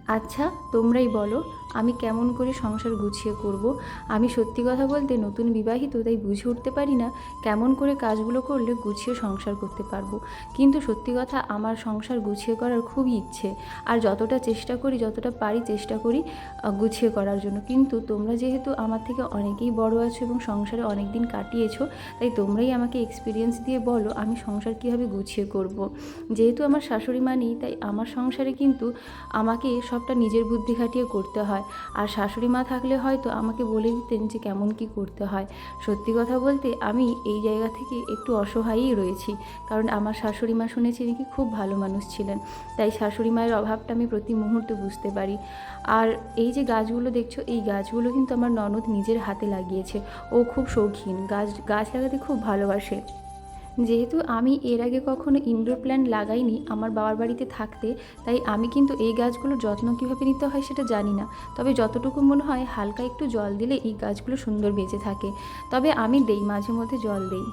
আচ্ছা, তোমরাই বলো আমি কেমন করে সংসার গুছিয়ে করব। আমি সত্যি কথা বলতে নতুন বিবাহিত, তাই বুঝে উঠতে পারি না কেমন করে কাজগুলো করলে গুছিয়ে সংসার করতে পারবো। কিন্তু সত্যি কথা, আমার সংসার গুছিয়ে করার খুবই ইচ্ছে। আর যতটা চেষ্টা করি, যতটা পারি চেষ্টা করি গুছিয়ে করার জন্য। কিন্তু তোমরা যেহেতু আমার থেকে অনেকেই বড় আছো এবং সংসারে অনেক দিন কাটিয়েছো, তাই তোমরাই আমাকে এক্সপিরিয়েন্স দিয়ে বলো আমি সংসার কীভাবে গুছিয়ে করব। যেহেতু আমার শাশুড়ি মা নেই, তাই আমার সংসারে কিন্তু আমাকে সবটা নিজের বুদ্ধি খাটিয়ে করতে হয়। আর শাশুড়ি মা থাকলে হয়তো আমাকে বলে দিতেন যে কেমন কি করতে হয়। সত্যি কথা বলতে আমি এই জায়গা থেকে একটু অসহায়ই রয়েছি, কারণ আমার শাশুড়ি মা শুনেছি নাকি খুব ভালো মানুষ ছিলেন। তাই শাশুড়ি মায়ের অভাবটা আমি প্রতি মুহূর্তে বুঝতে পারি। আর এই যে গাছগুলো দেখছো, এই গাছগুলো কিন্তু আমার ননদ নিজের হাতে লাগিয়েছে। ও খুব শৌখিন, গাছ গাছ লাগাতে খুব ভালোবাসে। যেহেতু আমি এর আগে কখনো ইনডোর প্ল্যান্ট লাগাইনি আমার বাবার বাড়িতে থাকতে, তাই আমি কিন্তু এই গাছগুলোর যত্ন কীভাবে নিতে হয় সেটা জানি না। তবে যতটুকু মনে হয় হালকা একটু জল দিলে এই গাছগুলো সুন্দর বেঁচে থাকে। তবে আমি দেই, মাঝে মধ্যে জল দেই।